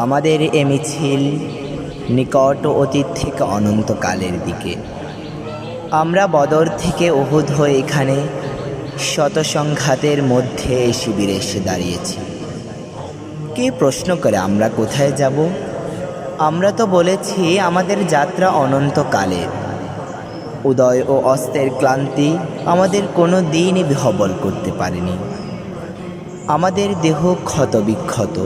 আমাদের এ মিছিল নিকট অতীত থেকে অনন্তকালের দিকে। আমরা বদর থেকে উহুদ হয়ে এখানে শত সংঘাতের মধ্যে এই শিবিরে এসে দাঁড়িয়েছি। কে প্রশ্ন করে আমরা কোথায় যাব? আমরা তো বলেছি আমাদের যাত্রা অনন্তকালের। উদয় ও অস্তের ক্লান্তি আমাদের কোনো দিনই বিহবল করতে পারেনি। আমাদের দেহ ক্ষত বিক্ষত,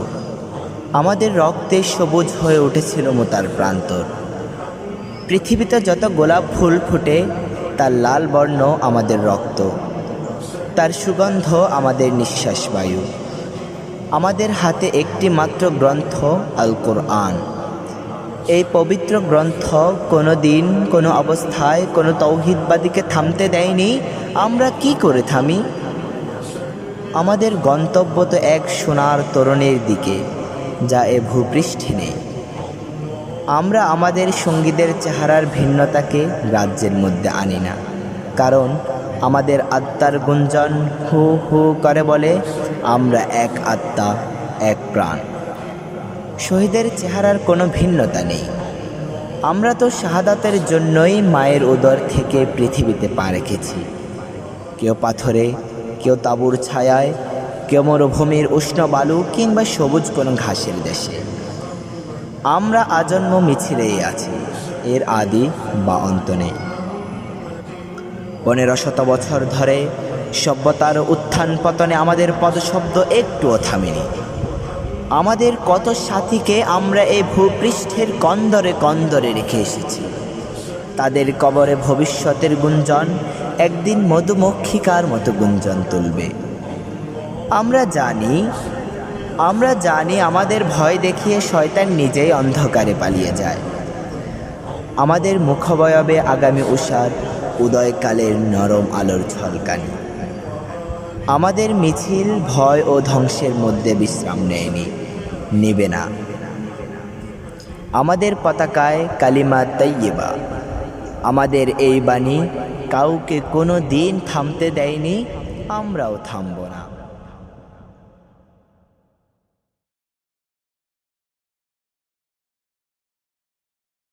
আমাদের রক্তে সবুজ হয়ে উঠেছিল মোতার প্রান্তর। পৃথিবীতে যত গোলাপ ফুল ফোটে তার লাল বর্ণ আমাদের রক্ত, তার সুগন্ধ আমাদের নিঃশ্বাস বায়ু। আমাদের হাতে একটি মাত্র গ্রন্থ আল কোরআন। এই পবিত্র গ্রন্থ কোনো দিন কোনো অবস্থায় কোনো তৌহিদবাদীকে থামতে দেয়নি। আমরা কি করে থামি? আমাদের গন্তব্য তো এক সোনার তরুণের দিকে, যা এ ভূপৃষ্ঠে নেই। আমরা আমাদের সঙ্গীদের চেহারার ভিন্নতাকে রাজ্যের মধ্যে আনি না, কারণ আমাদের আত্মার গুঞ্জন হু হু করে বলে, আমরা এক আত্মা, এক প্রাণ। শহীদের চেহারার কোনো ভিন্নতা নেই। আমরা তো শাহাদাতের জন্যই মায়ের উদর থেকে পৃথিবীতে পা রেখেছি। কেউ পাথরে, কেউ তাঁবুর ছায়ায়, কেউ মরুভূমির উষ্ণ বালু কিংবা সবুজ কোনো ঘাসের দেশে। আমরা আজন্ম মিছিলেই আছি, এর আদি বা অন্ত নেই। 1500 বছর ধরে সভ্যতার উত্থান পতনে আমাদের পদশব্দ একটুও থামেনি। আমাদের কত সাথীকে আমরা এই ভূপৃষ্ঠের কন্দরে কন্দরে রেখে এসেছি। তাদের কবরে ভবিষ্যতের গুঞ্জন একদিন মধুমক্ষিকার মতো গুঞ্জন তুলবে। আমরা জানি আমাদের ভয় দেখিয়ে শয়তান নিজেই অন্ধকারে পালিয়ে যায়। আমাদের মুখবয়বে আগামী উষার উদয়কালের নরম আলোর ঝলকানি। আমাদের মিছিল ভয় ও ধ্বংসের মধ্যে বিশ্রাম নেবে না। আমাদের পতাকায় কালিমা তাইয়্যিবা। আমাদের এই বাণী কাউকে কোনো দিন থামতে দেয়নি, আমরাও থামব না।